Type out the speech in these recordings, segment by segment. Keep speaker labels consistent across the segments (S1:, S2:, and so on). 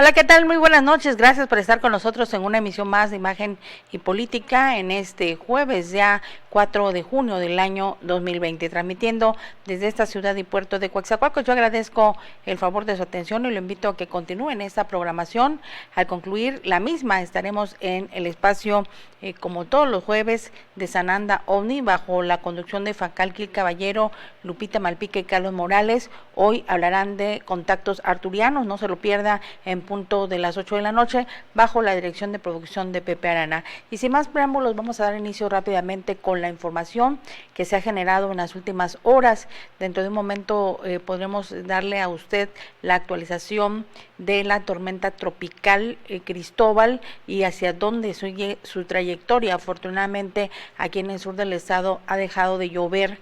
S1: Hola, ¿qué tal? Muy buenas noches. Gracias por estar con nosotros en una emisión más de Imagen y Política en este jueves ya 4 de junio del año 2020, transmitiendo desde esta ciudad y puerto de Coatzacoalcos. Yo agradezco el favor de su atención y lo invito a que continúen esta programación. Al concluir la misma estaremos en el espacio como todos los jueves de Sananda OVNI bajo la conducción de Facalquil Caballero, Lupita Malpica y Carlos Morales. Hoy hablarán de contactos arturianos, no se lo pierda en punto de las 8 de la noche bajo la dirección de producción de Pepe Arana. Y sin más preámbulos vamos a dar inicio rápidamente con la información que se ha generado en las últimas horas. Dentro de un momento podremos darle a usted la actualización de la tormenta tropical Cristóbal y hacia dónde sigue su trayectoria. Afortunadamente aquí en el sur del estado ha dejado de llover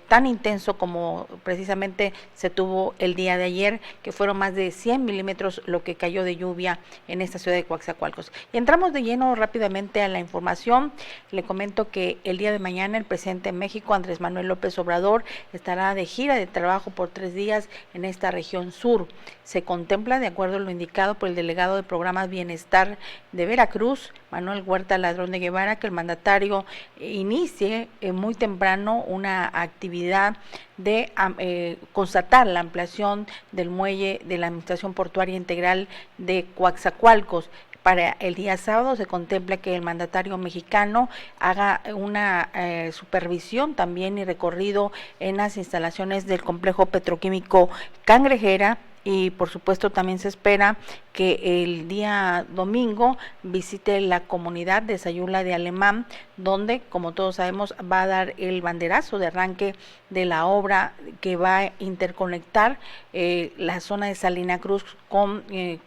S1: tan intenso como precisamente se tuvo el día de ayer, que fueron más de 100 milímetros lo que cayó de lluvia en esta ciudad de Coatzacoalcos. Y entramos de lleno rápidamente a la información. Le comento que el día de mañana el presidente de México, Andrés Manuel López Obrador, estará de gira de trabajo por 3 días en esta región sur. Se contempla, de acuerdo a lo indicado por el delegado de Programas Bienestar de Veracruz, Manuel Huerta Ladrón de Guevara, que el mandatario inicie muy temprano una actividad de constatar la ampliación del muelle de la Administración Portuaria Integral de Coatzacoalcos. Para el día sábado se contempla que el mandatario mexicano haga una supervisión también y recorrido en las instalaciones del complejo petroquímico Cangrejera. Y por supuesto también se espera que el día domingo visite la comunidad de Sayula de Alemán, donde, como todos sabemos, va a dar el banderazo de arranque de la obra que va a interconectar la zona de Salina Cruz con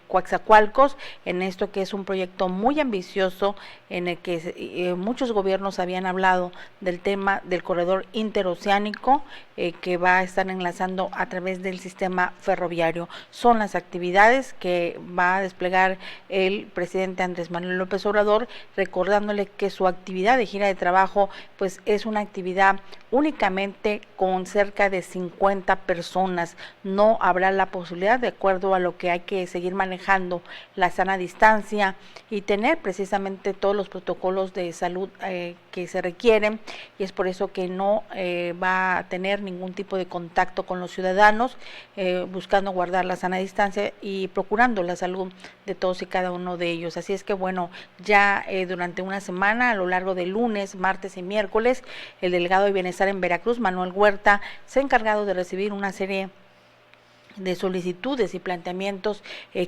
S1: Coatzacoalcos, en esto que es un proyecto muy ambicioso en el que muchos gobiernos habían hablado del tema del corredor interoceánico que va a estar enlazando a través del sistema ferroviario. Son las actividades que va a desplegar el presidente Andrés Manuel López Obrador, recordándole que su actividad de gira de trabajo pues es una actividad únicamente con cerca de 50 personas. No habrá la posibilidad, de acuerdo a lo que hay que seguir manejando, la sana distancia y tener precisamente todos los protocolos de salud que se requieren, y es por eso que no va a tener ningún tipo de contacto con los ciudadanos, buscando guardar la sana distancia y procurando la salud de todos y cada uno de ellos. Así es que bueno, ya durante una semana, a lo largo de lunes, martes y miércoles, el delegado de Bienestar en Veracruz, Manuel Huerta, se ha encargado de recibir una serie de solicitudes y planteamientos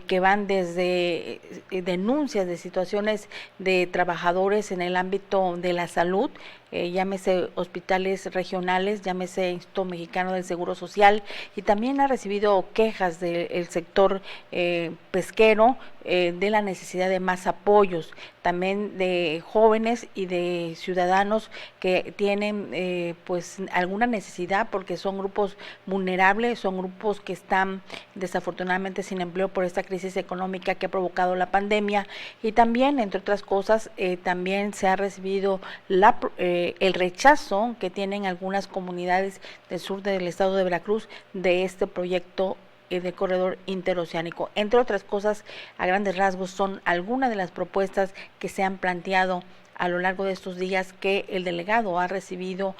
S1: que van desde denuncias de situaciones de trabajadores en el ámbito de la salud, llámese hospitales regionales, llámese Instituto Mexicano del Seguro Social, y también ha recibido quejas del sector pesquero, de la necesidad de más apoyos, también de jóvenes y de ciudadanos que tienen pues alguna necesidad porque son grupos vulnerables, son grupos que están desafortunadamente sin empleo por esta crisis económica que ha provocado la pandemia, y también, entre otras cosas, también se ha recibido el rechazo que tienen algunas comunidades del sur del estado de Veracruz de este proyecto de corredor interoceánico. Entre otras cosas, a grandes rasgos, son algunas de las propuestas que se han planteado a lo largo de estos días que el delegado ha recibido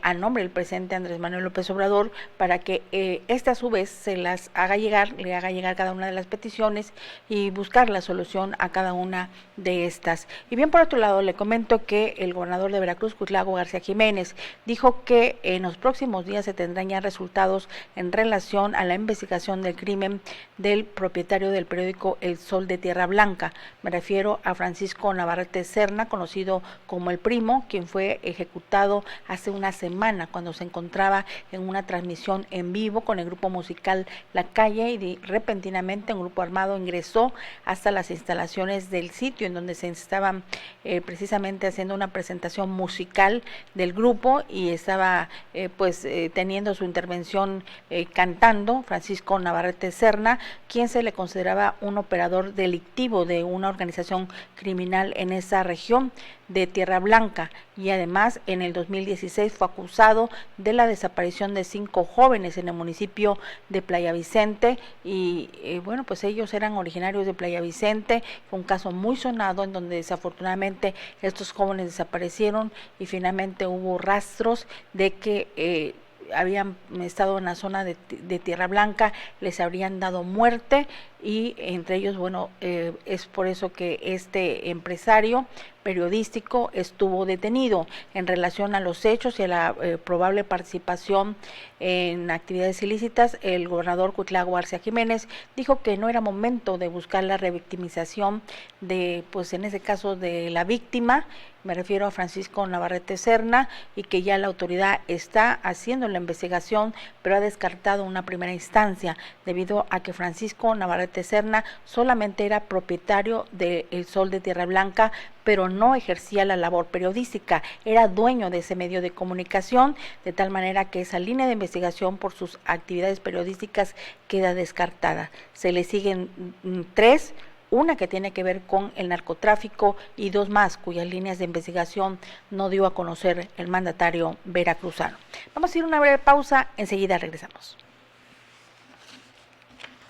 S1: a nombre del presidente Andrés Manuel López Obrador, para que este a su vez se las haga llegar, le haga llegar cada una de las peticiones y buscar la solución a cada una de estas. Y bien, por otro lado, le comento que el gobernador de Veracruz, Cuitlago García Jiménez, dijo que en los próximos días se tendrán ya resultados en relación a la investigación del crimen del propietario del periódico El Sol de Tierra Blanca. Me refiero a Francisco Navarrete Serna, conocido como El Primo, quien fue ejecutado hace una semana cuando se encontraba en una transmisión en vivo con el grupo musical La Calle, y repentinamente un grupo armado ingresó hasta las instalaciones del sitio en donde se estaban precisamente haciendo una presentación musical del grupo, y estaba teniendo su intervención cantando Francisco Navarrete Serna, quien se le consideraba un operador delictivo de una organización criminal en esa región. de Tierra Blanca, y además en el 2016 fue acusado de la desaparición de 5 jóvenes en el municipio de Playa Vicente, y bueno, pues ellos eran originarios de Playa Vicente. Fue un caso muy sonado en donde desafortunadamente estos jóvenes desaparecieron y finalmente hubo rastros de que habían estado en la zona de Tierra Blanca, les habrían dado muerte, y entre ellos, bueno, es por eso que este empresario periodístico estuvo detenido. En relación a los hechos y a la probable participación en actividades ilícitas, el gobernador Cuitlagua García Jiménez dijo que no era momento de buscar la revictimización de, pues en ese caso, de la víctima, me refiero a Francisco Navarrete Serna, y que ya la autoridad está haciendo la investigación, pero ha descartado una primera instancia debido a que Francisco Navarrete Serna solamente era propietario de El Sol de Tierra Blanca, pero no ejercía la labor periodística, era dueño de ese medio de comunicación, de tal manera que esa línea de investigación por sus actividades periodísticas queda descartada. Se le siguen 3, una que tiene que ver con el narcotráfico y 2 más cuyas líneas de investigación no dio a conocer el mandatario veracruzano. Vamos a ir a una breve pausa, enseguida regresamos.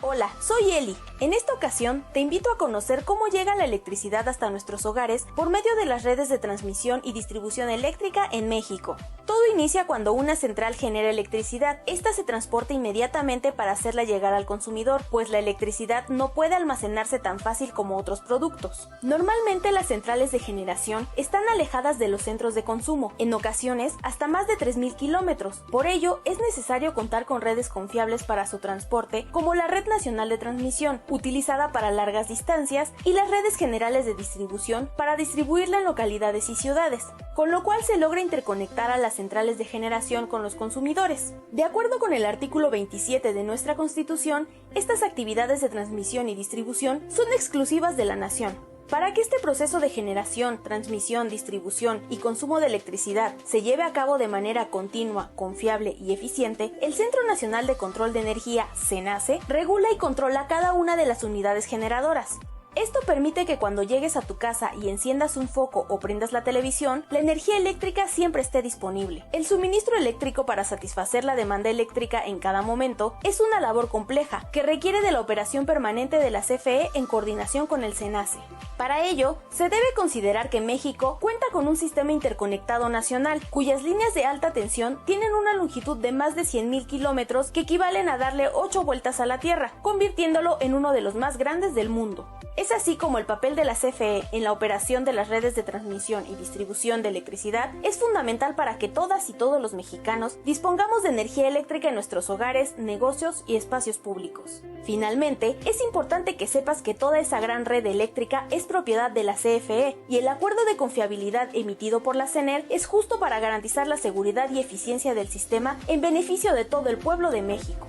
S2: Hola, soy Eli. En esta ocasión te invito a conocer cómo llega la electricidad hasta nuestros hogares por medio de las redes de transmisión y distribución eléctrica en México. Todo inicia cuando una central genera electricidad. Esta se transporta inmediatamente para hacerla llegar al consumidor, pues la electricidad no puede almacenarse tan fácil como otros productos. Normalmente las centrales de generación están alejadas de los centros de consumo, en ocasiones hasta más de 3.000 kilómetros. Por ello, es necesario contar con redes confiables para su transporte, como la Red Nacional de Transmisión, utilizada para largas distancias, y las redes generales de distribución para distribuirla en localidades y ciudades, con lo cual se logra interconectar a las centrales de generación con los consumidores. De acuerdo con el artículo 27 de nuestra Constitución, estas actividades de transmisión y distribución son exclusivas de la nación. Para que este proceso de generación, transmisión, distribución y consumo de electricidad se lleve a cabo de manera continua, confiable y eficiente, el Centro Nacional de Control de Energía, CENACE, regula y controla cada una de las unidades generadoras. Esto permite que cuando llegues a tu casa y enciendas un foco o prendas la televisión, la energía eléctrica siempre esté disponible. El suministro eléctrico para satisfacer la demanda eléctrica en cada momento es una labor compleja que requiere de la operación permanente de la CFE en coordinación con el CENACE. Para ello, se debe considerar que México cuenta con un sistema interconectado nacional, cuyas líneas de alta tensión tienen una longitud de más de 100.000 kilómetros que equivalen a darle 8 vueltas a la Tierra, convirtiéndolo en uno de los más grandes del mundo. Es así como el papel de la CFE en la operación de las redes de transmisión y distribución de electricidad es fundamental para que todas y todos los mexicanos dispongamos de energía eléctrica en nuestros hogares, negocios y espacios públicos. Finalmente, es importante que sepas que toda esa gran red eléctrica es propiedad de la CFE y el acuerdo de confiabilidad emitido por la CENER es justo para garantizar la seguridad y eficiencia del sistema en beneficio de todo el pueblo de México.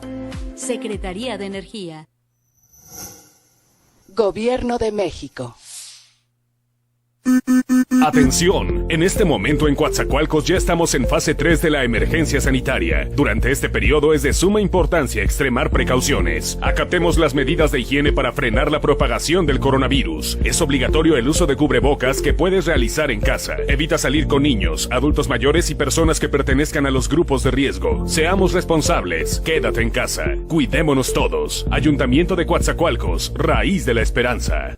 S3: Secretaría de Energía.
S4: Gobierno de México.
S5: Atención, en este momento en Coatzacoalcos ya estamos en fase 3 de la emergencia sanitaria. Durante este periodo es de suma importancia extremar precauciones. Acatemos las medidas de higiene para frenar la propagación del coronavirus. Es obligatorio el uso de cubrebocas que puedes realizar en casa. Evita salir con niños, adultos mayores y personas que pertenezcan a los grupos de riesgo. Seamos responsables, quédate en casa. Cuidémonos todos. Ayuntamiento de Coatzacoalcos, raíz de la esperanza.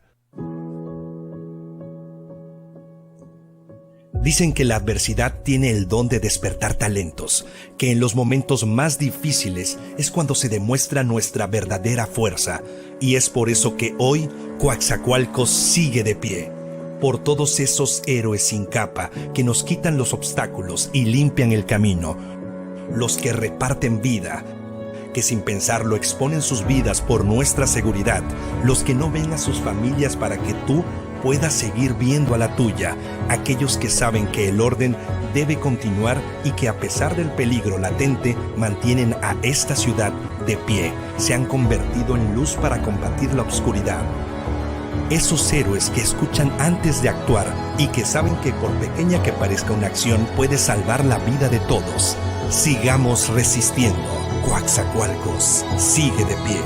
S6: Dicen que la adversidad tiene el don de despertar talentos, que en los momentos más difíciles es cuando se demuestra nuestra verdadera fuerza, y es por eso que hoy Coatzacoalcos sigue de pie, por todos esos héroes sin capa que nos quitan los obstáculos y limpian el camino, los que reparten vida, que sin pensarlo exponen sus vidas por nuestra seguridad, los que no ven a sus familias para que tú puedas seguir viendo a la tuya, aquellos que saben que el orden debe continuar y que a pesar del peligro latente mantienen a esta ciudad de pie, se han convertido en luz para combatir la oscuridad. Esos héroes que escuchan antes de actuar y que saben que por pequeña que parezca una acción puede salvar la vida de todos. Sigamos resistiendo. Coatzacoalcos sigue de pie.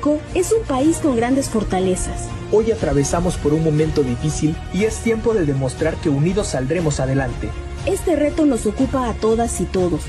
S2: México es un país con grandes fortalezas.
S7: Hoy atravesamos por un momento difícil y es tiempo de demostrar que unidos saldremos adelante.
S2: Este reto nos ocupa a todas y todos.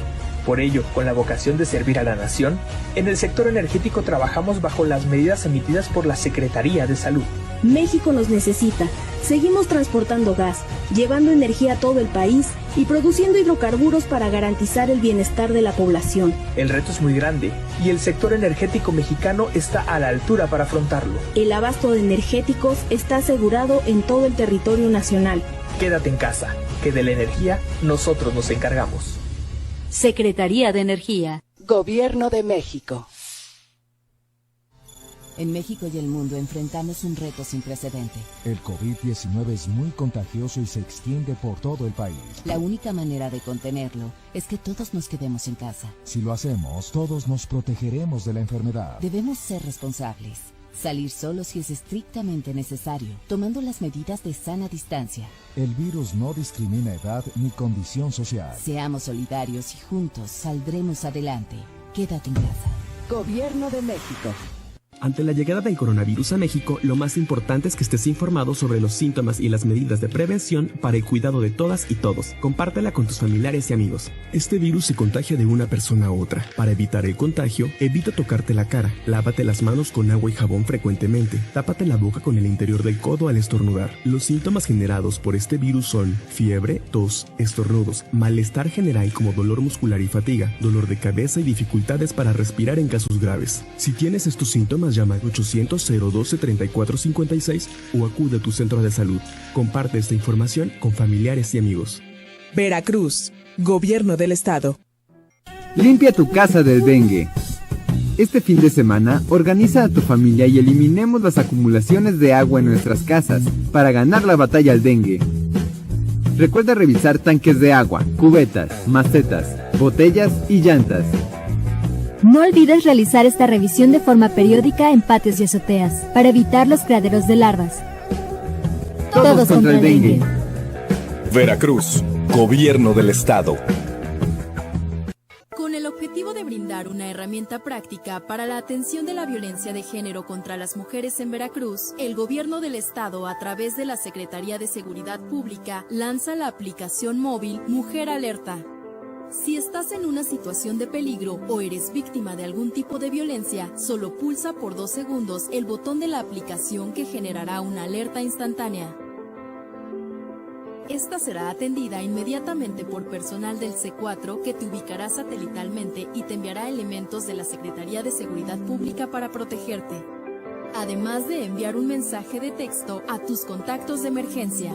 S7: Por ello, con la vocación de servir a la nación, en el sector energético trabajamos bajo las medidas emitidas por la Secretaría de Salud.
S2: México nos necesita. Seguimos transportando gas, llevando energía a todo el país y produciendo hidrocarburos para garantizar el bienestar de la población.
S7: El reto es muy grande y el sector energético mexicano está a la altura para afrontarlo.
S2: El abasto de energéticos está asegurado en todo el territorio nacional.
S7: Quédate en casa, que de la energía nosotros nos encargamos.
S3: Secretaría de Energía.
S4: Gobierno de México.
S8: En México y el mundo enfrentamos un reto sin precedente.
S9: El COVID-19 es muy contagioso y se extiende por todo el país.
S8: La única manera de contenerlo es que todos nos quedemos en casa.
S9: Si lo hacemos, todos nos protegeremos de la enfermedad.
S8: Debemos ser responsables. Salir solo si es estrictamente necesario, tomando las medidas de sana distancia.
S9: El virus no discrimina edad ni condición social.
S8: Seamos solidarios y juntos saldremos adelante. Quédate en casa.
S4: Gobierno de México.
S10: Ante la llegada del coronavirus a México, lo más importante es que estés informado sobre los síntomas y las medidas de prevención para el cuidado de todas y todos. Compártela con tus familiares y amigos. Este virus se contagia de una persona a otra. Para evitar el contagio, evita tocarte la cara. Lávate las manos con agua y jabón frecuentemente. Tápate la boca con el interior del codo al estornudar. Los síntomas generados por este virus son fiebre, tos, estornudos, malestar general como dolor muscular y fatiga, dolor de cabeza y dificultades para respirar en casos graves. Si tienes estos síntomas, llama al 800-012-3456 o acude a tu centro de salud. Comparte esta información con familiares y amigos.
S11: Veracruz, Gobierno del Estado.
S12: Limpia tu casa del dengue. Este fin de semana, organiza a tu familia y eliminemos las acumulaciones de agua en nuestras casas para ganar la batalla al dengue. Recuerda revisar tanques de agua, cubetas, macetas, botellas y llantas.
S13: No olvides realizar esta revisión de forma periódica en patios y azoteas, para evitar los criaderos de larvas.
S12: Todos contra el dengue.
S14: Veracruz, Gobierno del Estado.
S15: Con el objetivo de brindar una herramienta práctica para la atención de la violencia de género contra las mujeres en Veracruz, el Gobierno del Estado, a través de la Secretaría de Seguridad Pública, lanza la aplicación móvil Mujer Alerta. Si estás en una situación de peligro o eres víctima de algún tipo de violencia, solo pulsa por 2 segundos el botón de la aplicación que generará una alerta instantánea. Esta será atendida inmediatamente por personal del C4 que te ubicará satelitalmente y te enviará elementos de la Secretaría de Seguridad Pública para protegerte, además de enviar un mensaje de texto a tus contactos de emergencia.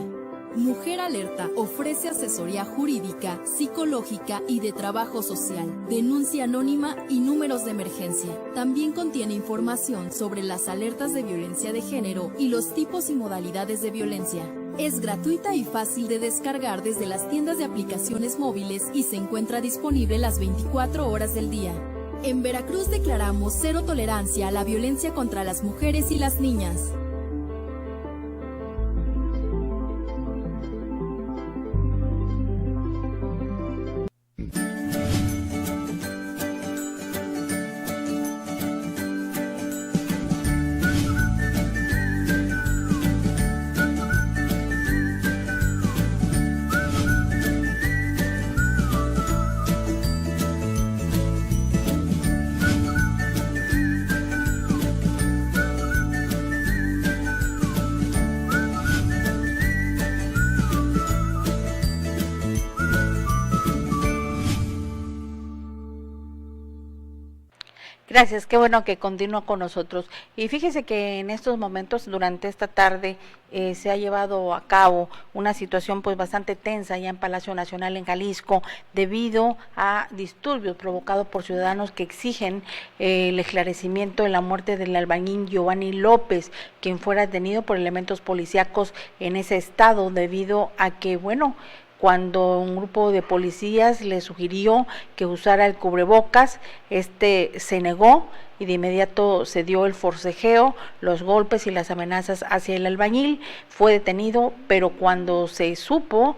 S15: Mujer Alerta ofrece asesoría jurídica, psicológica y de trabajo social, denuncia anónima y números de emergencia. También contiene información sobre las alertas de violencia de género y los tipos y modalidades de violencia. Es gratuita y fácil de descargar desde las tiendas de aplicaciones móviles y se encuentra disponible las 24 horas del día. En Veracruz declaramos cero tolerancia a la violencia contra las mujeres y las niñas.
S1: Gracias, qué bueno que continúa con nosotros. Y fíjese que en estos momentos, durante esta tarde, se ha llevado a cabo una situación pues bastante tensa allá en Palacio Nacional en Jalisco, debido a disturbios provocados por ciudadanos que exigen el esclarecimiento de la muerte del albañil Giovanni López, quien fuera detenido por elementos policíacos en ese estado, debido a que, bueno, cuando un grupo de policías le sugirió que usara el cubrebocas, se negó y de inmediato se dio el forcejeo, los golpes y las amenazas hacia el albañil. Fue detenido, pero cuando se supo,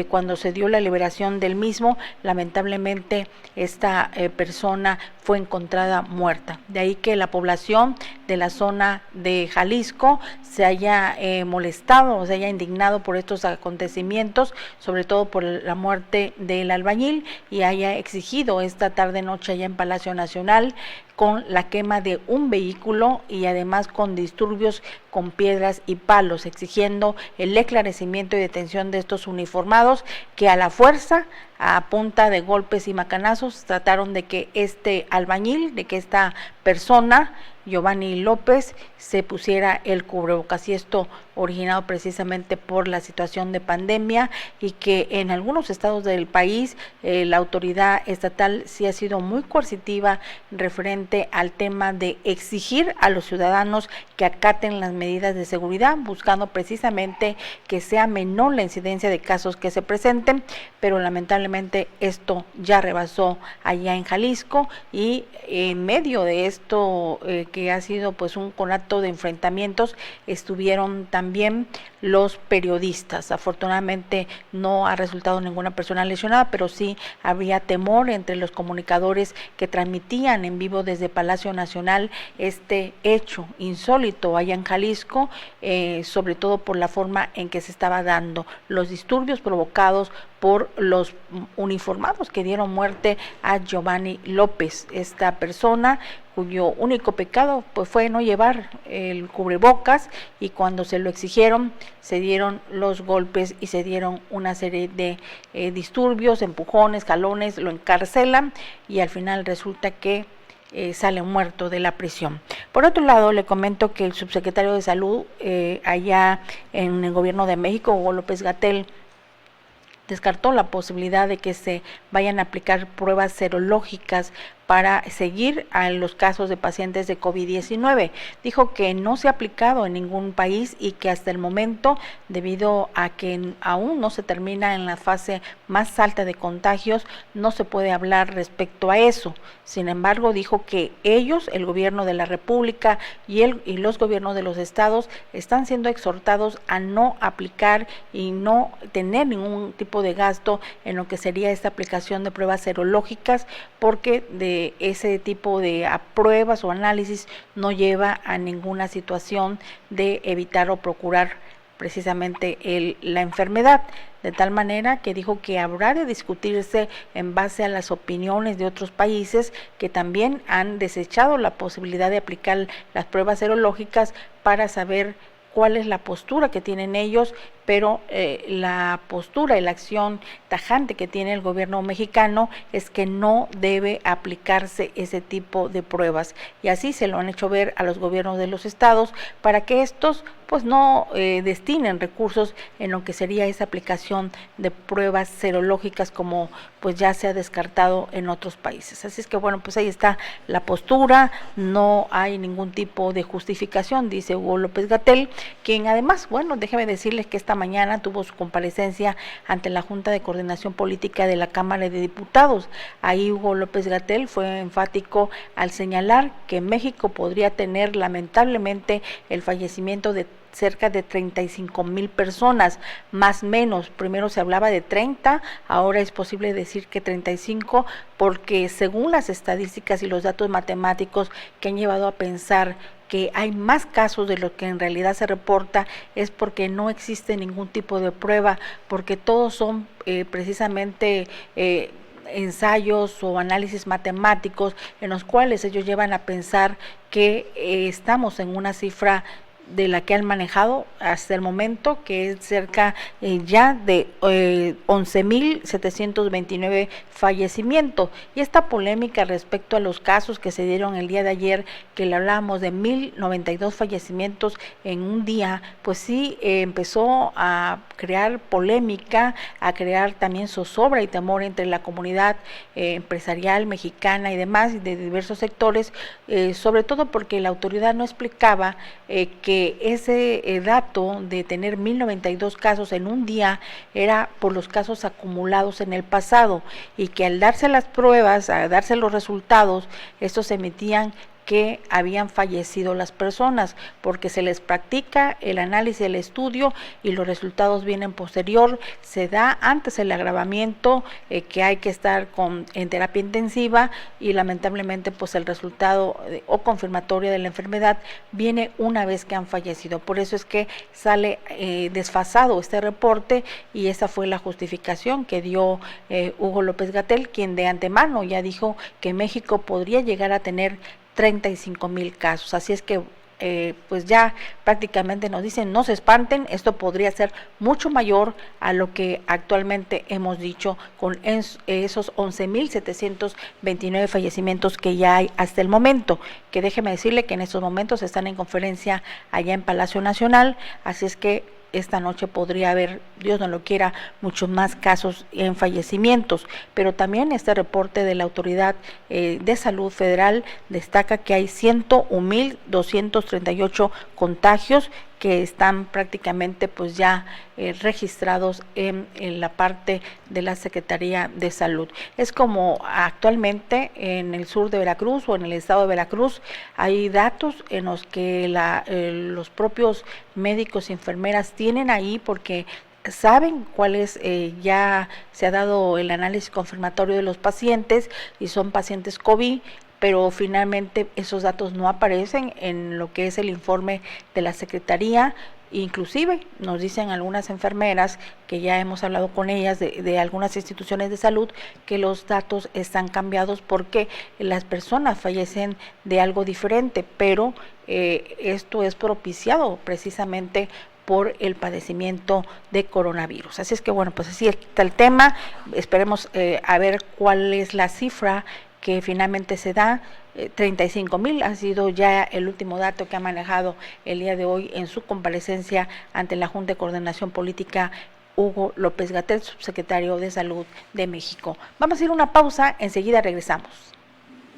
S1: cuando se dio la liberación del mismo, lamentablemente esta persona fue encontrada muerta. De ahí que la población de la zona de Jalisco se haya molestado, se haya indignado por estos acontecimientos, sobre todo por la muerte del albañil, y haya exigido esta tarde-noche allá en Palacio Nacional con la quema de un vehículo y además con disturbios con piedras y palos, exigiendo el esclarecimiento y detención de estos uniformados que a la fuerza, a punta de golpes y macanazos, trataron de que este albañil, de que esta persona, Giovanni López, se pusiera el cubrebocas, y esto originado precisamente por la situación de pandemia, y que en algunos estados del país la autoridad estatal sí ha sido muy coercitiva referente al tema de exigir a los ciudadanos que acaten las medidas de seguridad, buscando precisamente que sea menor la incidencia de casos que se presenten, pero lamentablemente esto ya rebasó allá en Jalisco, y en medio de esto que ha sido pues un conato de enfrentamientos, estuvieron también los periodistas. Afortunadamente no ha resultado ninguna persona lesionada, pero sí había temor entre los comunicadores que transmitían en vivo desde Palacio Nacional este hecho insólito allá en Jalisco, sobre todo por la forma en que se estaba dando, los disturbios provocados por los uniformados que dieron muerte a Giovanni López, esta persona cuyo único pecado pues fue no llevar el cubrebocas, y cuando se lo exigieron se dieron los golpes y se dieron una serie de disturbios, empujones, jalones, lo encarcelan y al final resulta que sale muerto de la prisión. Por otro lado, le comento que el subsecretario de Salud allá en el Gobierno de México, Hugo López-Gatell, descartó la posibilidad de que se vayan a aplicar pruebas serológicas para seguir a los casos de pacientes de COVID-19. Dijo que no se ha aplicado en ningún país y que hasta el momento, debido a que aún no se termina en la fase más alta de contagios, no se puede hablar respecto a eso. Sin embargo, dijo que ellos, el gobierno de la República y los gobiernos de los estados, están siendo exhortados a no aplicar y no tener ningún tipo de gasto en lo que sería esta aplicación de pruebas serológicas, porque de ese tipo de pruebas o análisis no lleva a ninguna situación de evitar o procurar precisamente la enfermedad, de tal manera que dijo que habrá de discutirse en base a las opiniones de otros países que también han desechado la posibilidad de aplicar las pruebas serológicas para saber cuál es la postura que tienen ellos, pero la postura y la acción tajante que tiene el gobierno mexicano es que no debe aplicarse ese tipo de pruebas, y así se lo han hecho ver a los gobiernos de los estados para que estos pues no destinen recursos en lo que sería esa aplicación de pruebas serológicas, como pues ya se ha descartado en otros países. Así es que bueno, pues ahí está la postura, no hay ningún tipo de justificación, dice Hugo López-Gatell, quien además, bueno, déjeme decirles que esta mañana tuvo su comparecencia ante la Junta de Coordinación Política de la Cámara de Diputados. Ahí Hugo López-Gatell fue enfático al señalar que México podría tener lamentablemente el fallecimiento de cerca de 35,000 personas, más o menos. Primero se hablaba de 30, ahora es posible decir que 35, porque según las estadísticas y los datos matemáticos que han llevado a pensar que hay más casos de lo que en realidad se reporta, es porque no existe ningún tipo de prueba, porque todos son precisamente ensayos o análisis matemáticos en los cuales ellos llevan a pensar que estamos en una cifra de la que han manejado hasta el momento, que es cerca ya de 11,729 fallecimientos. Y esta polémica respecto a los casos que se dieron el día de ayer, que le hablábamos de 1,092 fallecimientos en un día, pues sí empezó a crear polémica, a crear también zozobra y temor entre la comunidad empresarial mexicana y demás, de diversos sectores, sobre todo porque la autoridad no explicaba que ese dato de tener 1,092 casos en un día era por los casos acumulados en el pasado, y que al darse las pruebas, a darse los resultados, estos emitían que habían fallecido las personas, porque se les practica el análisis del estudio y los resultados vienen posterior, se da antes el agravamiento, que hay que estar en terapia intensiva, y lamentablemente pues el resultado o confirmatorio de la enfermedad viene una vez que han fallecido. Por eso es que sale desfasado este reporte, y esa fue la justificación que dio Hugo López-Gatell, quien de antemano ya dijo que México podría llegar a tener 35,000 casos. Así es que pues ya prácticamente nos dicen, no se espanten, esto podría ser mucho mayor a lo que actualmente hemos dicho, con esos 11,729 fallecimientos que ya hay hasta el momento, que déjeme decirle que en estos momentos están en conferencia allá en Palacio Nacional, así es que esta noche podría haber, Dios no lo quiera, muchos más casos en fallecimientos, pero también este reporte de la Autoridad de Salud Federal destaca que hay 101,238 contagios que están prácticamente pues ya registrados en la parte de la Secretaría de Salud. Es como actualmente en el sur de Veracruz o en el estado de Veracruz hay datos en los que los propios médicos y enfermeras tienen ahí, porque saben cuáles ya se ha dado el análisis confirmatorio de los pacientes y son pacientes COVID, pero finalmente esos datos no aparecen en lo que es el informe de la Secretaría. Inclusive nos dicen algunas enfermeras, que ya hemos hablado con ellas de algunas instituciones de salud, que los datos están cambiados porque las personas fallecen de algo diferente, pero esto es propiciado precisamente por el padecimiento de coronavirus. Así es que bueno, pues así está el tema. Esperemos a ver cuál es la cifra que finalmente se da. 35,000 ha sido ya el último dato que ha manejado el día de hoy en su comparecencia ante la Junta de Coordinación Política Hugo López-Gatell, subsecretario de Salud de México. Vamos a ir a una pausa, enseguida regresamos.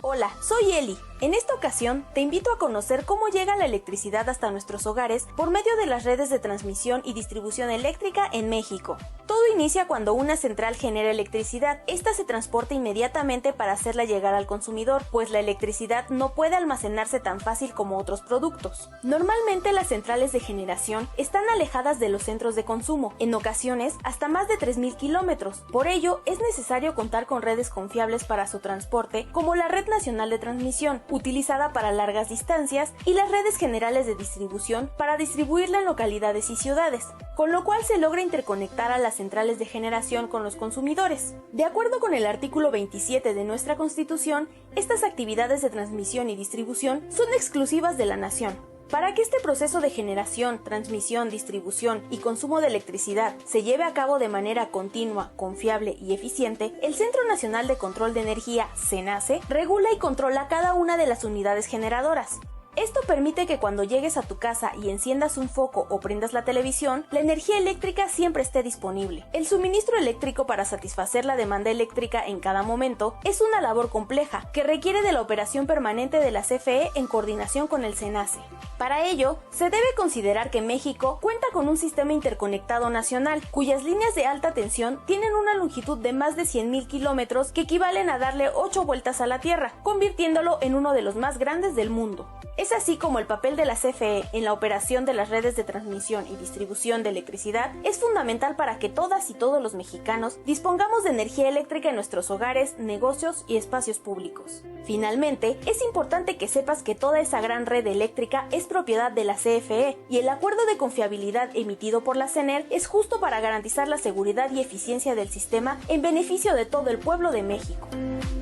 S2: Hola, soy Eli. En esta ocasión te invito a conocer cómo llega la electricidad hasta nuestros hogares por medio de las redes de transmisión y distribución eléctrica en México. Todo inicia cuando una central genera electricidad. Esta se transporta inmediatamente para hacerla llegar al consumidor, pues la electricidad no puede almacenarse tan fácil como otros productos. Normalmente las centrales de generación están alejadas de los centros de consumo, en ocasiones hasta más de 3,000 kilómetros. Por ello, es necesario contar con redes confiables para su transporte, como la Red Nacional de Transmisión, utilizada para largas distancias, y las redes generales de distribución para distribuirla en localidades y ciudades, con lo cual se logra interconectar a las centrales de generación con los consumidores. De acuerdo con el artículo 27 de nuestra Constitución, estas actividades de transmisión y distribución son exclusivas de la nación. Para que este proceso de generación, transmisión, distribución y consumo de electricidad se lleve a cabo de manera continua, confiable y eficiente, el Centro Nacional de Control de Energía, CENACE, regula y controla cada una de las unidades generadoras. Esto permite que cuando llegues a tu casa y enciendas un foco o prendas la televisión, la energía eléctrica siempre esté disponible. El suministro eléctrico para satisfacer la demanda eléctrica en cada momento es una labor compleja que requiere de la operación permanente de la CFE en coordinación con el CENACE. Para ello, se debe considerar que México cuenta con un sistema interconectado nacional, cuyas líneas de alta tensión tienen una longitud de más de 100,000 kilómetros que equivalen a darle 8 vueltas a la Tierra, convirtiéndolo en uno de los más grandes del mundo. Es así como el papel de la CFE en la operación de las redes de transmisión y distribución de electricidad es fundamental para que todas y todos los mexicanos dispongamos de energía eléctrica en nuestros hogares, negocios y espacios públicos. Finalmente, es importante que sepas que toda esa gran red eléctrica es propiedad de la CFE y el acuerdo de confiabilidad emitido por la CENER es justo para garantizar la seguridad y eficiencia del sistema en beneficio de todo el pueblo de México.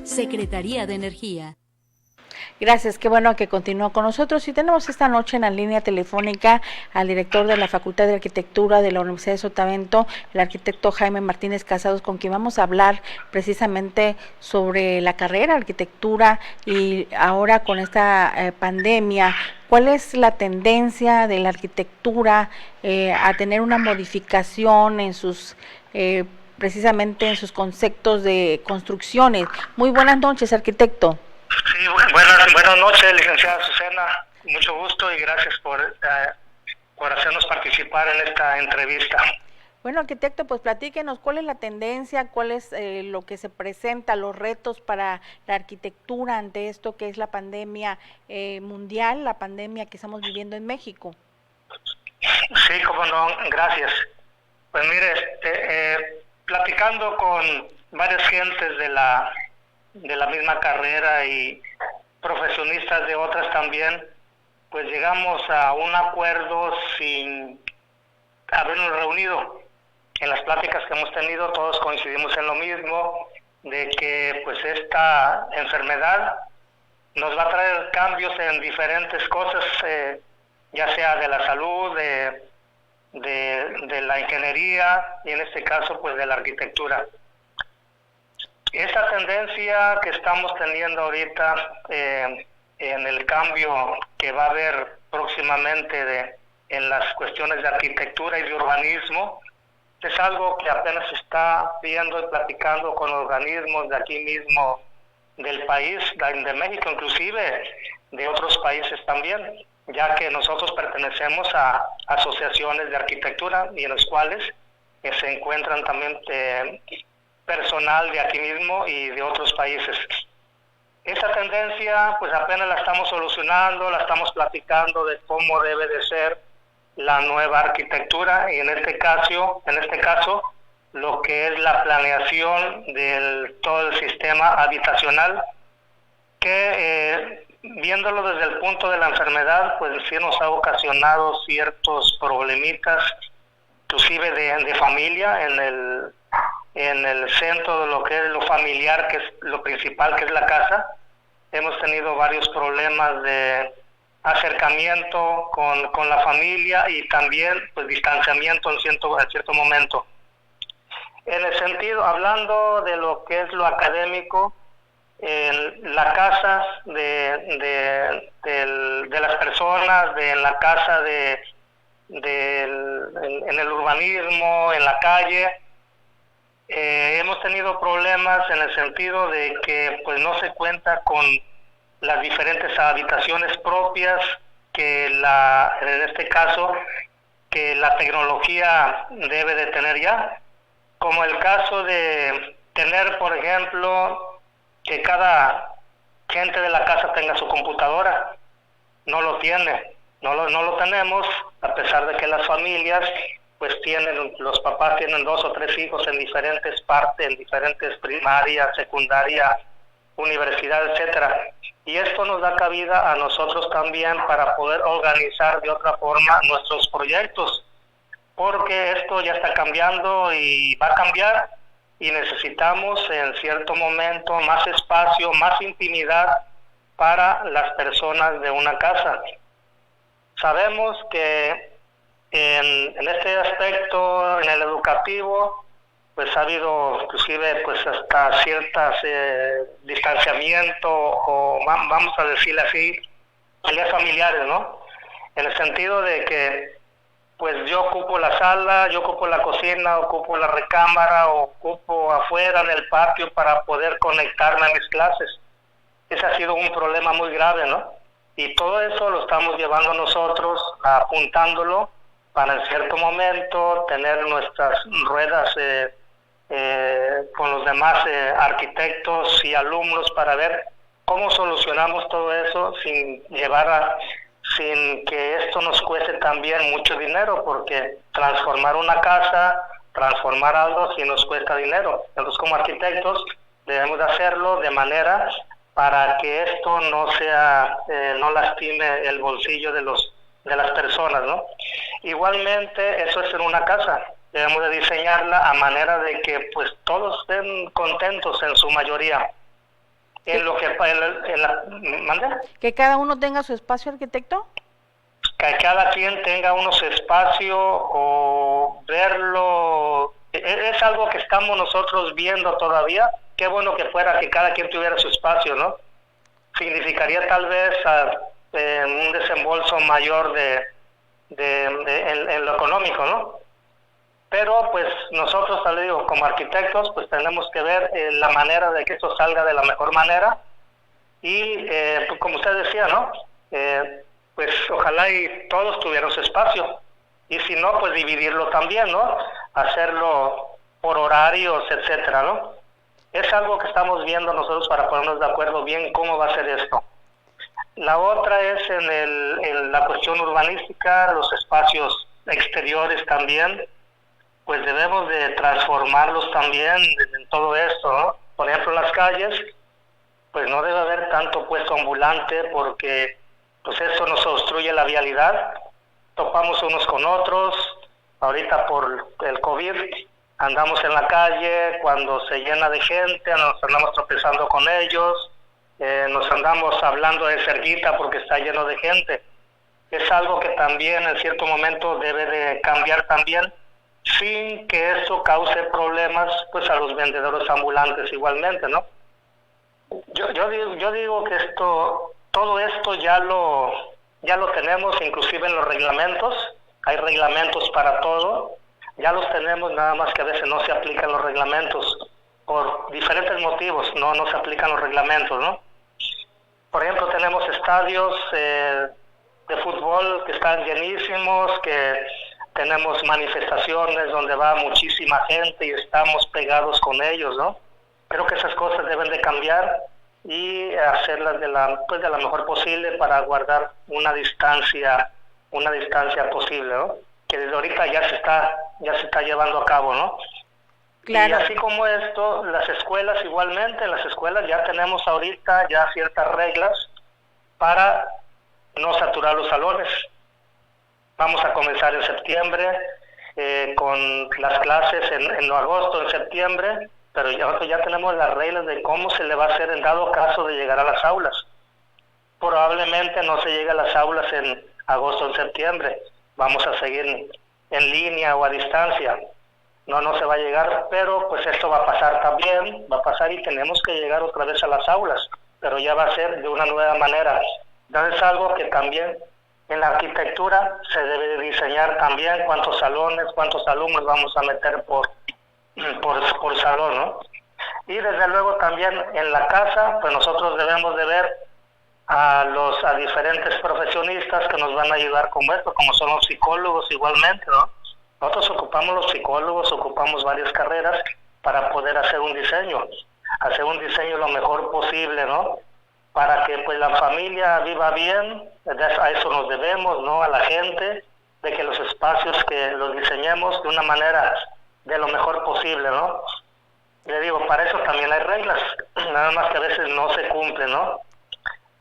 S3: Secretaría de Energía.
S1: Gracias, qué bueno que continúa con nosotros. Y tenemos esta noche en la línea telefónica al director de la Facultad de Arquitectura de la Universidad de Sotavento, el arquitecto Jaime Martínez Casados, con quien vamos a hablar precisamente sobre la carrera de arquitectura y ahora con esta pandemia. ¿Cuál es la tendencia de la arquitectura a tener una modificación en sus precisamente en sus conceptos de construcciones? Muy buenas noches, arquitecto.
S16: Sí, buenas noches, licenciada Susana. Mucho gusto y gracias por hacernos participar en esta entrevista.
S1: Bueno, arquitecto, pues platíquenos cuál es la tendencia, cuál es lo que se presenta, los retos para la arquitectura ante esto que es la pandemia mundial, la pandemia que estamos viviendo en México.
S16: Sí, cómo no, gracias. Pues mire, platicando con varias gentes de la misma carrera y profesionistas de otras también, pues llegamos a un acuerdo sin habernos reunido. En las pláticas que hemos tenido todos coincidimos en lo mismo, de que pues esta enfermedad nos va a traer cambios en diferentes cosas, ya sea de la salud, de la ingeniería y en este caso pues de la arquitectura. Esta tendencia que estamos teniendo ahorita en el cambio que va a haber próximamente en las cuestiones de arquitectura y de urbanismo, es algo que apenas se está viendo y platicando con organismos de aquí mismo del país, de México, inclusive de otros países también, ya que nosotros pertenecemos a asociaciones de arquitectura y en las cuales se encuentran también personal de aquí mismo y de otros países. Esa tendencia pues apenas la estamos solucionando, la estamos platicando de cómo debe de ser la nueva arquitectura y en este caso lo que es la planeación de todo el sistema habitacional, que viéndolo desde el punto de la enfermedad pues sí nos ha ocasionado ciertos problemitas, inclusive de familia en el centro de lo que es lo familiar, que es lo principal, que es la casa. Hemos tenido varios problemas de acercamiento con la familia y también pues distanciamiento en cierto momento. En el sentido, hablando de lo que es lo académico, en la casa de las personas, en la casa en el urbanismo, en la calle, hemos tenido problemas en el sentido de que pues no se cuenta con las diferentes habitaciones propias que en este caso que la tecnología debe de tener ya, como el caso de tener, por ejemplo, que cada gente de la casa tenga su computadora. No lo tenemos, a pesar de que las familias pues los papás tienen 2 o 3 hijos en diferentes partes, en diferentes primarias, secundaria, universidad, etcétera. Y esto nos da cabida a nosotros también para poder organizar de otra forma nuestros proyectos, porque esto ya está cambiando y va a cambiar y necesitamos en cierto momento más espacio, más intimidad para las personas de una casa. Sabemos que en este aspecto, en el educativo, pues ha habido inclusive pues hasta ciertas distanciamiento o vamos a decirle así, peleas familiares, ¿no? En el sentido de que pues yo ocupo la sala, yo ocupo la cocina, ocupo la recámara, ocupo afuera en el patio para poder conectarme a mis clases. Ese ha sido un problema muy grave, ¿no? Y todo eso lo estamos llevando nosotros, apuntándolo para en cierto momento tener nuestras ruedas con los demás arquitectos y alumnos para ver cómo solucionamos todo eso sin que esto nos cueste también mucho dinero, porque transformar una casa, transformar algo sí nos cuesta dinero. Entonces como arquitectos debemos de hacerlo de manera para que esto no lastime el bolsillo de las personas, ¿no? Igualmente eso es en una casa. Debemos de diseñarla a manera de que pues todos estén contentos en su mayoría. En lo que ¿mande?
S1: Que cada uno tenga su espacio, arquitecto.
S16: Que cada quien tenga su espacio o verlo. Es algo que estamos nosotros viendo todavía. Qué bueno que fuera que cada quien tuviera su espacio, ¿no? Significaría tal vez un desembolso mayor en lo económico, ¿no? Pero pues nosotros, tal vez digo, como arquitectos, pues tenemos que ver la manera de que esto salga de la mejor manera y pues, como usted decía, ¿no? Pues ojalá y todos tuvieran su espacio y si no, pues dividirlo también, ¿no? hacerlo por horarios, etcétera, ¿no? Es algo que estamos viendo nosotros para ponernos de acuerdo bien cómo va a ser esto. La otra es en la cuestión urbanística, los espacios exteriores también, pues debemos de transformarlos también en todo esto, ¿no? Por ejemplo, en las calles, pues no debe haber tanto puesto ambulante porque pues eso nos obstruye la vialidad, topamos unos con otros, ahorita por el COVID andamos en la calle, cuando se llena de gente nos andamos tropezando con ellos, nos andamos hablando de cerquita porque está lleno de gente. Es algo que también en cierto momento debe de cambiar también, sin que eso cause problemas pues a los vendedores ambulantes igualmente, ¿no? Yo digo que todo esto ya lo tenemos inclusive en los reglamentos, hay reglamentos para todo, ya los tenemos, nada más que a veces no se aplican los reglamentos por diferentes motivos, no se aplican los reglamentos, ¿no? Por ejemplo, tenemos estadios de fútbol que están llenísimos, que tenemos manifestaciones donde va muchísima gente y estamos pegados con ellos, ¿no? Creo que esas cosas deben de cambiar y hacerlas de la mejor posible para guardar una distancia posible, ¿no? Que desde ahorita ya se está llevando a cabo, ¿no? Claro. Y así como esto, las escuelas igualmente, en las escuelas ya tenemos ahorita ya ciertas reglas para no saturar los salones. Vamos a comenzar en septiembre con las clases en agosto, en septiembre, pero ya tenemos las reglas de cómo se le va a hacer en dado caso de llegar a las aulas. Probablemente no se llegue a las aulas en agosto o en septiembre, vamos a seguir en línea o a distancia. No se va a llegar, pero pues esto va a pasar también, va a pasar y tenemos que llegar otra vez a las aulas, pero ya va a ser de una nueva manera. Entonces es algo que también en la arquitectura se debe de diseñar también cuántos salones, cuántos alumnos vamos a meter por salón, ¿no? Y desde luego también en la casa, pues nosotros debemos de ver a diferentes profesionistas que nos van a ayudar con esto, como son los psicólogos igualmente, ¿no? Nosotros ocupamos los psicólogos, ocupamos varias carreras para poder hacer un diseño lo mejor posible, ¿no? Para que pues la familia viva bien, a eso nos debemos, ¿no? A la gente, de que los espacios que los diseñemos de una manera de lo mejor posible, ¿no? Le digo, para eso también hay reglas, nada más que a veces no se cumplen, ¿no?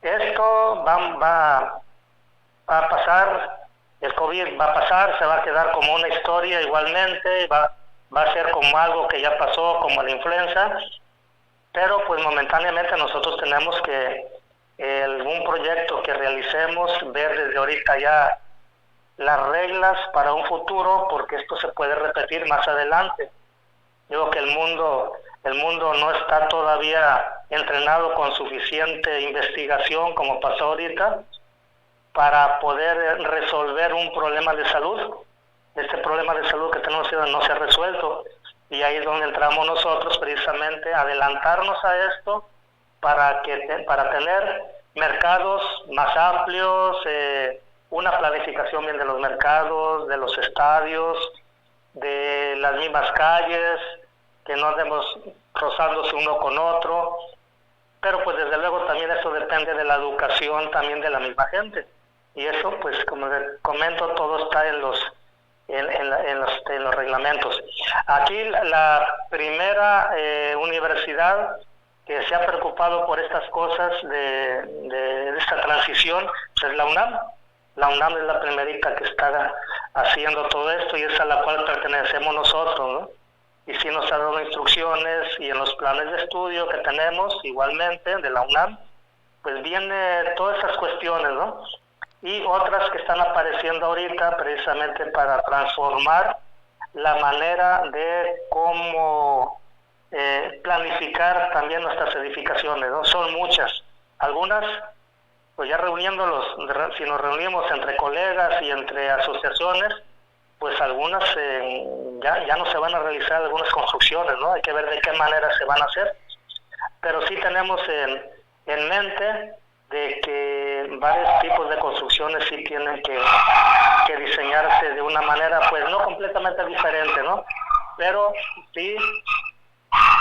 S16: Esto va a pasar, el COVID va a pasar, se va a quedar como una historia igualmente, va a ser como algo que ya pasó, como la influenza, pero pues momentáneamente nosotros tenemos que algún proyecto que realicemos, ver desde ahorita ya las reglas para un futuro, porque esto se puede repetir más adelante. Digo que el mundo no está todavía entrenado con suficiente investigación como pasó ahorita para poder resolver un problema de salud. Este problema de salud que tenemos no se ha resuelto y ahí es donde entramos nosotros precisamente, adelantarnos a esto para tener mercados más amplios, una planificación bien de los mercados, de los estadios, de las mismas calles, que no andemos rozándose uno con otro, pero pues desde luego también eso depende de la educación también de la misma gente, y eso pues como les comento todo está en los reglamentos. Aquí la primera universidad que se ha preocupado por estas cosas de esta transición pues es la UNAM. La UNAM es la primerita que está haciendo todo esto y es a la cual pertenecemos nosotros, ¿no? Y sí nos ha dado instrucciones y en los planes de estudio que tenemos igualmente de la UNAM, pues viene todas esas cuestiones, ¿no? Y otras que están apareciendo ahorita precisamente para transformar la manera de cómo planificar también nuestras edificaciones, ¿no? Son muchas, algunas pues ya reuniéndolos, si nos reunimos entre colegas y entre asociaciones, pues algunas ya no se van a realizar algunas construcciones, ¿no? Hay que ver de qué manera se van a hacer, pero sí tenemos en mente de que varios tipos de construcciones sí tienen que diseñarse de una manera pues no completamente diferente, ¿no? pero sí,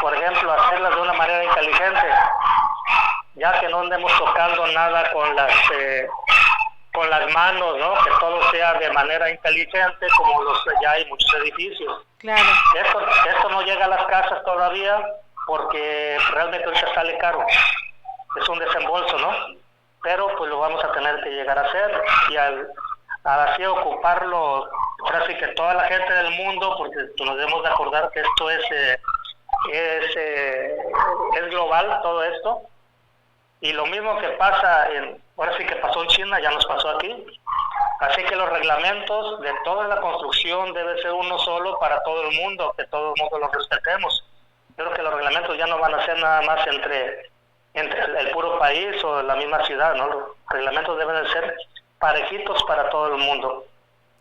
S16: por ejemplo, hacerlas de una manera inteligente, ya que no andemos tocando nada con las manos, ¿no? Que todo sea de manera inteligente, como ya hay muchos edificios.
S1: Claro.
S16: Esto no llega a las casas todavía, porque realmente ahorita sale caro. Es un desembolso, ¿no? Pero pues lo vamos a tener que llegar a hacer, y al así ocuparlo, ahora sí que toda la gente del mundo, porque nos debemos de acordar que esto es global, todo esto, y lo mismo que pasa ahora sí que pasó en China, ya nos pasó aquí. Así que los reglamentos de toda la construcción debe ser uno solo para todo el mundo, que todo el mundo los respetemos. Yo creo que los reglamentos ya no van a ser nada más entre el puro país o la misma ciudad, ¿no? Los reglamentos deben de ser parejitos para todo el mundo.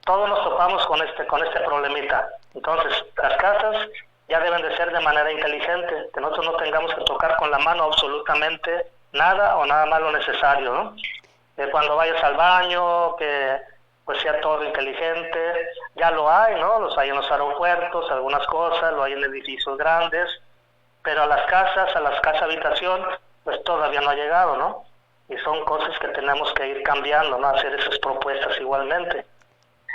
S16: Todos nos topamos con este problemita. Entonces, las casas ya deben de ser de manera inteligente, que nosotros no tengamos que tocar con la mano absolutamente nada o nada más lo necesario, ¿no? Cuando vayas al baño, que pues sea todo inteligente. Ya lo hay, ¿no? Los hay en los aeropuertos, algunas cosas, lo hay en edificios grandes, pero a las casas habitación, pues todavía no ha llegado, ¿no? Y son cosas que tenemos que ir cambiando, ¿no? Hacer esas propuestas igualmente.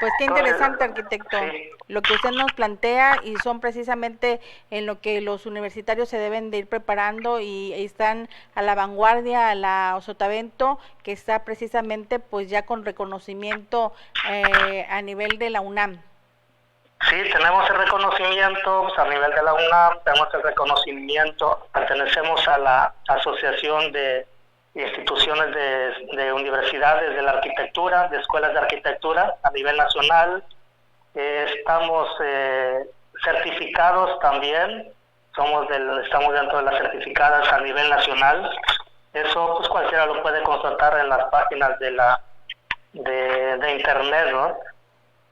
S1: Pues qué interesante, arquitecto, sí, lo que usted nos plantea, y son precisamente en lo que los universitarios se deben de ir preparando, y están a la vanguardia, a la Sotavento, que está precisamente pues ya con reconocimiento a nivel de la UNAM.
S16: Sí, tenemos el reconocimiento pues, a nivel de la UNAM, tenemos el reconocimiento, pertenecemos a la Asociación de instituciones de universidades de la arquitectura, de escuelas de arquitectura a nivel nacional. Estamos certificados también, estamos dentro de las certificadas a nivel nacional. Eso pues cualquiera lo puede constatar en las páginas de internet, ¿no?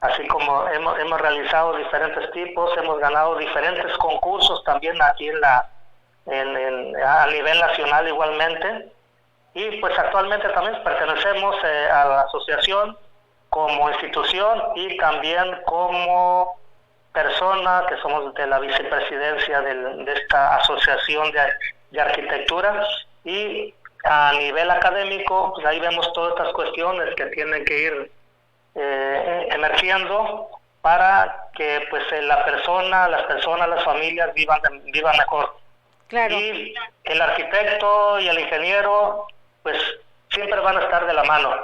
S16: Así como hemos realizado diferentes tipos, hemos ganado diferentes concursos también aquí a nivel nacional igualmente. Y pues actualmente también pertenecemos a la asociación como institución y también como persona, que somos de la vicepresidencia de esta asociación de arquitectura. Y a nivel académico, pues ahí vemos todas estas cuestiones que tienen que ir emergiendo para que pues las personas, las familias vivan mejor.
S1: Claro.
S16: Y el arquitecto y el ingeniero pues siempre van a estar de la mano,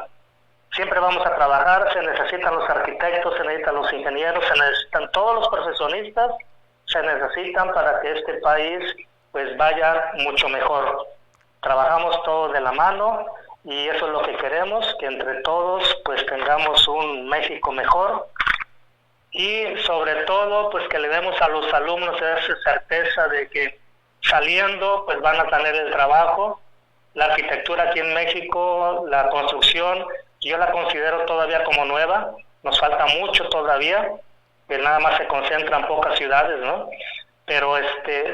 S16: siempre vamos a trabajar. Se necesitan los arquitectos, se necesitan los ingenieros, se necesitan todos los profesionistas, se necesitan para que este país pues vaya mucho mejor. Trabajamos todos de la mano y eso es lo que queremos, que entre todos pues tengamos un México mejor, y sobre todo pues que le demos a los alumnos esa certeza de que saliendo pues van a tener el trabajo. La arquitectura aquí en México, la construcción, yo la considero todavía como nueva, nos falta mucho todavía, que nada más se concentra en pocas ciudades, ¿no? Pero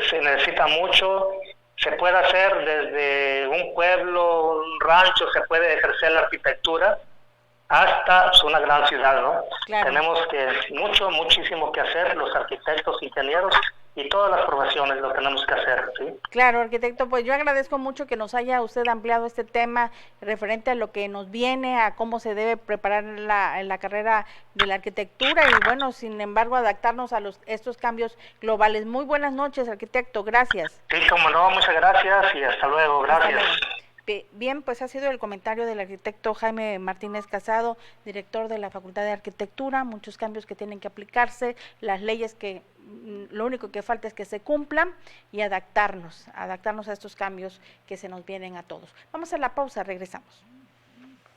S16: se necesita mucho, se puede hacer desde un pueblo, un rancho, se puede ejercer la arquitectura hasta una gran ciudad, ¿no?
S1: Claro.
S16: Tenemos muchísimo que hacer, los arquitectos, ingenieros, y todas las profesiones lo tenemos que hacer, ¿sí?
S1: Claro, arquitecto, pues yo agradezco mucho que nos haya usted ampliado este tema referente a lo que nos viene, a cómo se debe preparar la carrera de la arquitectura y bueno, sin embargo, adaptarnos a estos cambios globales. Muy buenas noches, arquitecto, gracias.
S16: Sí, como no, muchas gracias y hasta luego, gracias.
S1: Hasta luego. Bien, pues ha sido el comentario del arquitecto Jaime Martínez Casado, director de la Facultad de Arquitectura. Muchos cambios que tienen que aplicarse, las leyes que lo único que falta es que se cumplan y adaptarnos a estos cambios que se nos vienen a todos. Vamos a la pausa, regresamos.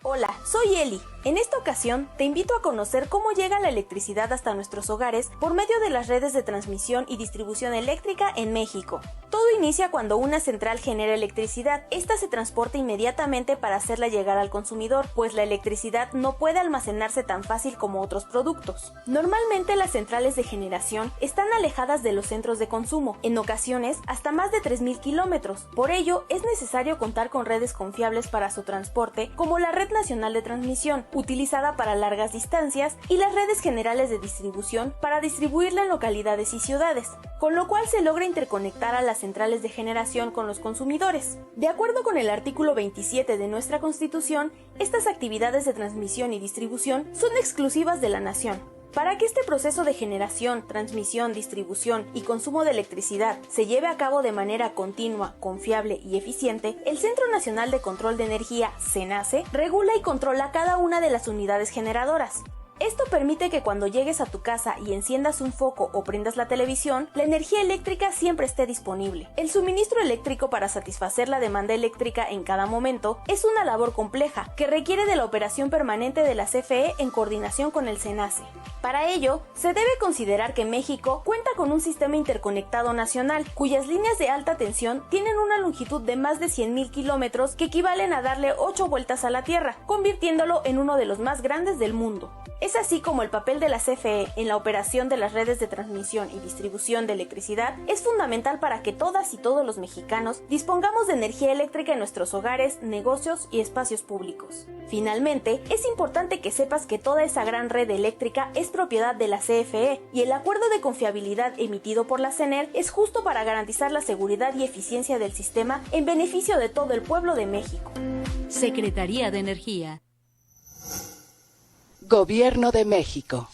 S2: Hola, soy Eli. En esta ocasión te invito a conocer cómo llega la electricidad hasta nuestros hogares por medio de las redes de transmisión y distribución eléctrica en México. Todo inicia cuando una central genera electricidad. Esta se transporta inmediatamente para hacerla llegar al consumidor, pues la electricidad no puede almacenarse tan fácil como otros productos. Normalmente las centrales de generación están alejadas de los centros de consumo, en ocasiones hasta más de 3,000 kilómetros. Por ello, es necesario contar con redes confiables para su transporte, como la red Nacional de Transmisión, utilizada para largas distancias, y las redes generales de distribución para distribuirla en localidades y ciudades, con lo cual se logra interconectar a las centrales de generación con los consumidores. De acuerdo con el artículo 27 de nuestra Constitución, estas actividades de transmisión y distribución son exclusivas de la Nación. Para que este proceso de generación, transmisión, distribución y consumo de electricidad se lleve a cabo de manera continua, confiable y eficiente, el Centro Nacional de Control de Energía, CENACE, regula y controla cada una de las unidades generadoras. Esto permite que cuando llegues a tu casa y enciendas un foco o prendas la televisión, la energía eléctrica siempre esté disponible. El suministro eléctrico para satisfacer la demanda eléctrica en cada momento es una labor compleja que requiere de la operación permanente de la CFE en coordinación con el CENACE. Para ello, se debe considerar que México cuenta con un sistema interconectado nacional, cuyas líneas de alta tensión tienen una longitud de más de 100.000 kilómetros que equivalen a darle 8 vueltas a la Tierra, convirtiéndolo en uno de los más grandes del mundo. Es así como el papel de la CFE en la operación de las redes de transmisión y distribución de electricidad es fundamental para que todas y todos los mexicanos dispongamos de energía eléctrica en nuestros hogares, negocios y espacios públicos. Finalmente, es importante que sepas que toda esa gran red eléctrica es propiedad de la CFE y el acuerdo de confiabilidad emitido por la CENER es justo para garantizar la seguridad y eficiencia del sistema en beneficio de todo el pueblo de México.
S3: Secretaría de Energía.
S4: Gobierno de México.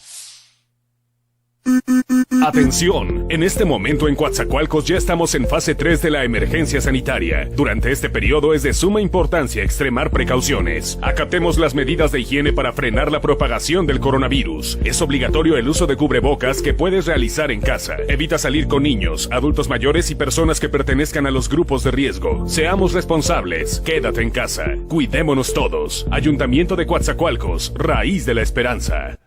S5: Atención, en este momento en Coatzacoalcos ya estamos en fase 3 de la emergencia sanitaria. Durante este periodo es de suma importancia extremar precauciones. Acatemos las medidas de higiene para frenar la propagación del coronavirus. Es obligatorio el uso de cubrebocas que puedes realizar en casa. Evita salir con niños, adultos mayores y personas que pertenezcan a los grupos de riesgo. Seamos responsables, quédate en casa. Cuidémonos todos. Ayuntamiento de Coatzacoalcos, raíz de la esperanza.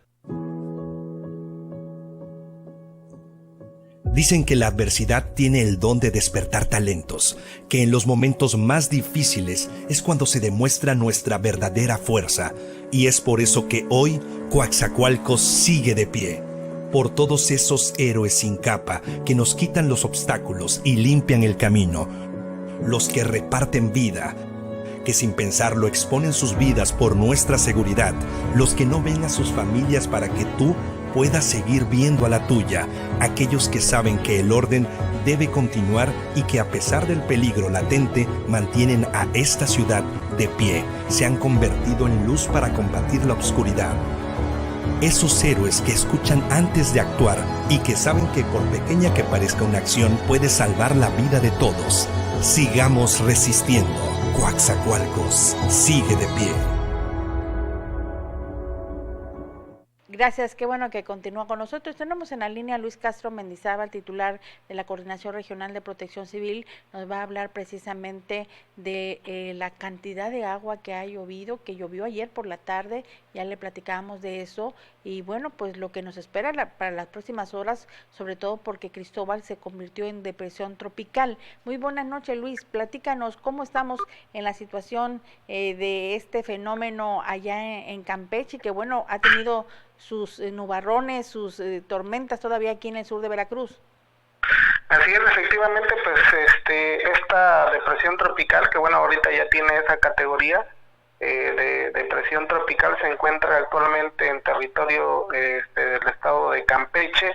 S6: Dicen que la adversidad tiene el don de despertar talentos, que en los momentos más difíciles es cuando se demuestra nuestra verdadera fuerza, y es por eso que hoy Coatzacoalcos sigue de pie. Por todos esos héroes sin capa que nos quitan los obstáculos y limpian el camino, los que reparten vida, que sin pensarlo exponen sus vidas por nuestra seguridad, los que no ven a sus familias para que tú puedas seguir viendo a la tuya, aquellos que saben que el orden debe continuar y que a pesar del peligro latente mantienen a esta ciudad de pie, se han convertido en luz para combatir la oscuridad. Esos héroes que escuchan antes de actuar y que saben que por pequeña que parezca una acción puede salvar la vida de todos. Sigamos resistiendo. Coatzacoalcos sigue de pie.
S1: Gracias, qué bueno que continúa con nosotros. Tenemos en la línea a Luis Castro Mendizábal, titular de la Coordinación Regional de Protección Civil. Nos va a hablar precisamente de la cantidad de agua que ha llovido, que llovió ayer por la tarde, ya le platicábamos de eso, y bueno, pues lo que nos espera para las próximas horas, sobre todo porque Cristóbal se convirtió en depresión tropical. Muy buenas noches, Luis, platícanos cómo estamos en la situación de este fenómeno allá en Campeche, que bueno, ha tenido sus nubarrones, sus tormentas todavía aquí en el sur de Veracruz.
S17: Así es, efectivamente, pues esta depresión tropical, que bueno, ahorita ya tiene esa categoría de depresión tropical, se encuentra actualmente en territorio del estado de Campeche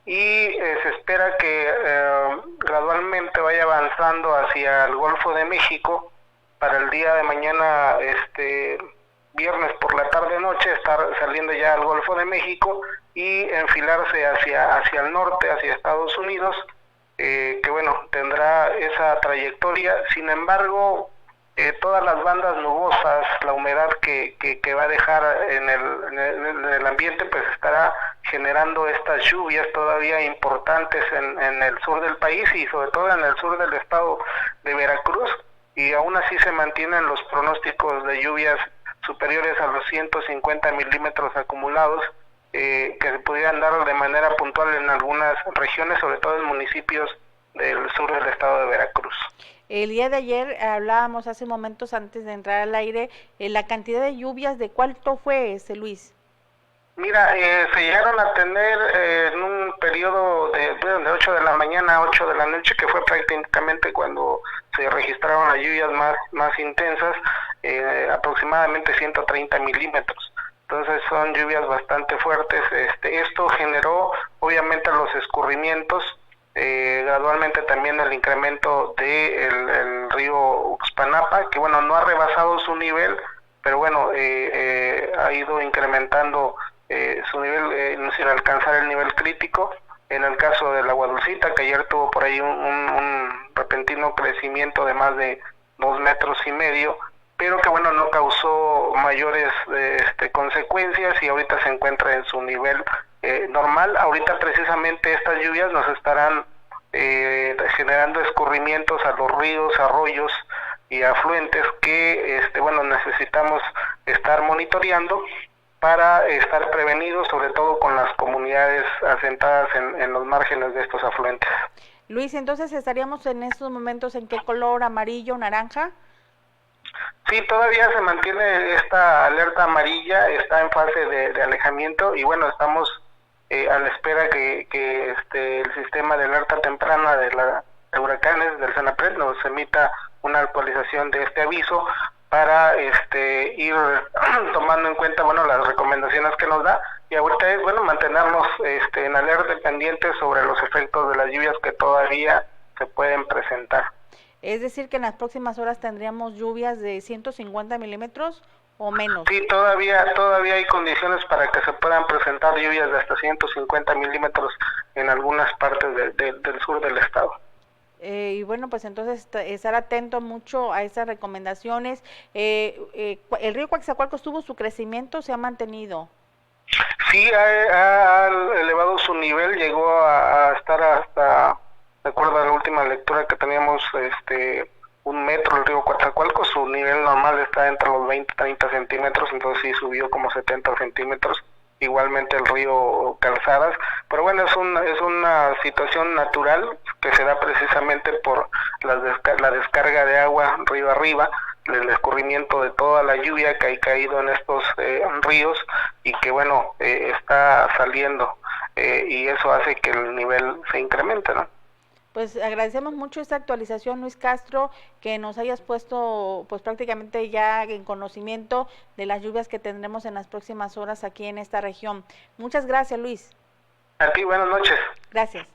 S17: y se espera que gradualmente vaya avanzando hacia el Golfo de México para el día de mañana, viernes por la tarde-noche, estar saliendo ya al Golfo de México y enfilarse hacia el norte, hacia Estados Unidos, que bueno, tendrá esa trayectoria. Sin embargo, todas las bandas nubosas, la humedad que va a dejar en el ambiente, pues estará generando estas lluvias todavía importantes en el sur del país y sobre todo en el sur del estado de Veracruz, y aún así se mantienen los pronósticos de lluvias superiores a los 150 milímetros acumulados, que se pudieran dar de manera puntual en algunas regiones, sobre todo en municipios del sur del estado de Veracruz.
S1: El día de ayer hablábamos hace momentos antes de entrar al aire, la cantidad de lluvias, ¿de cuánto fue, Luis?
S17: Mira, se llegaron a tener en un periodo de 8 de la mañana a 8 de la noche, que fue prácticamente cuando se registraron las lluvias más intensas, aproximadamente 130 milímetros. Entonces son lluvias bastante fuertes. Esto generó obviamente los escurrimientos, gradualmente también el incremento del río Uxpanapa, que bueno, no ha rebasado su nivel, pero bueno, ha ido incrementando su nivel sin alcanzar el nivel crítico. En el caso del Agua Dulcita, que ayer tuvo por ahí un repentino crecimiento de más de 2,5 metros, pero que bueno, no causó mayores consecuencias y ahorita se encuentra en su nivel normal. Ahorita precisamente estas lluvias nos estarán generando escurrimientos a los ríos, arroyos y afluentes que bueno, necesitamos estar monitoreando para estar prevenidos, sobre todo con las comunidades asentadas en los márgenes de estos afluentes.
S1: Luis, entonces estaríamos en estos momentos ¿en qué color? ¿Amarillo, naranja?
S17: Sí, todavía se mantiene esta alerta amarilla, está en fase de alejamiento y bueno, estamos a la espera que el sistema de alerta temprana de huracanes del CENAPRED nos emita una actualización de este aviso para ir tomando en cuenta bueno las recomendaciones que nos da, y ahorita es bueno mantenernos en alerta pendientes sobre los efectos de las lluvias que todavía se pueden presentar.
S1: Es decir, que en las próximas horas tendríamos lluvias de 150 milímetros o menos.
S17: Sí, todavía hay condiciones para que se puedan presentar lluvias de hasta 150 milímetros en algunas partes del sur del estado.
S1: Y bueno, pues entonces estar atento mucho a esas recomendaciones. El río Coatzacoalcos tuvo su crecimiento, ¿se ha mantenido?
S17: Sí, ha elevado su nivel, llegó a estar hasta, de acuerdo a la última lectura que teníamos, 1 metro el río Coatzacoalcos. Su nivel normal está entre los 20-30 centímetros, entonces sí subió como 70 centímetros. Igualmente el río Calzadas, pero bueno, es una situación natural que se da precisamente por la descarga de agua río arriba, el escurrimiento de toda la lluvia que ha caído en estos ríos y que bueno, está saliendo y eso hace que el nivel se incremente, ¿no?
S1: Pues agradecemos mucho esta actualización, Luis Castro, que nos hayas puesto pues prácticamente ya en conocimiento de las lluvias que tendremos en las próximas horas aquí en esta región. Muchas gracias, Luis.
S17: A ti, buenas noches.
S1: Gracias.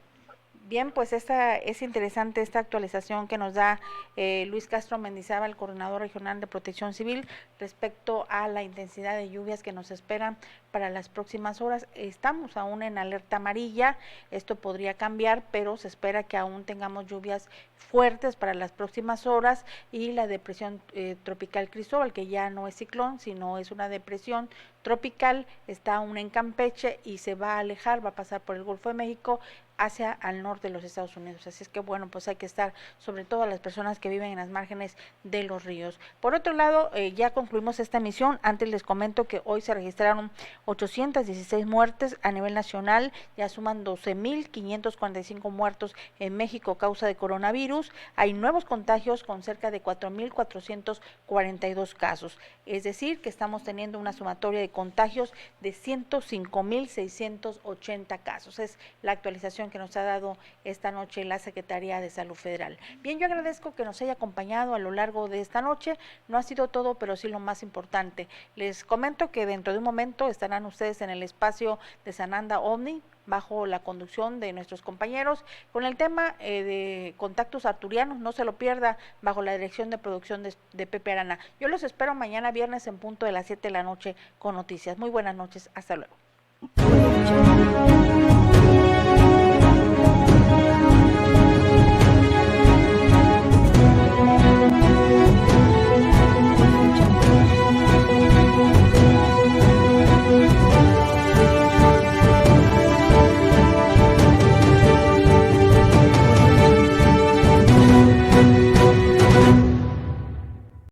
S1: Bien, pues es interesante esta actualización que nos da Luis Castro Mendizábal, coordinador regional de Protección Civil, respecto a la intensidad de lluvias que nos esperan para las próximas horas. Estamos aún en alerta amarilla, esto podría cambiar, pero se espera que aún tengamos lluvias fuertes para las próximas horas, y la depresión tropical Cristóbal, que ya no es ciclón, sino es una depresión tropical, está aún en Campeche y se va a alejar, va a pasar por el Golfo de México hacia al norte de los Estados Unidos. Así es que bueno, pues hay que estar, sobre todo las personas que viven en las márgenes de los ríos. Por otro lado, ya concluimos esta emisión. Antes les comento que hoy se registraron 816 muertes a nivel nacional, ya suman 12.545 muertos en México a causa de coronavirus. Hay nuevos contagios con cerca de 4.442 casos, es decir, que estamos teniendo una sumatoria de contagios de 105.680 casos. Es la actualización que nos ha dado esta noche la Secretaría de Salud Federal. Bien, yo agradezco que nos haya acompañado a lo largo de esta noche. No ha sido todo, pero sí lo más importante. Les comento que dentro de un momento estarán ustedes en el espacio de Sananda Omni, bajo la conducción de nuestros compañeros, con el tema de contactos arturianos. No se lo pierda, bajo la dirección de producción de Pepe Arana. Yo los espero mañana viernes en punto de las 7 de la noche con noticias. Muy buenas noches, hasta luego.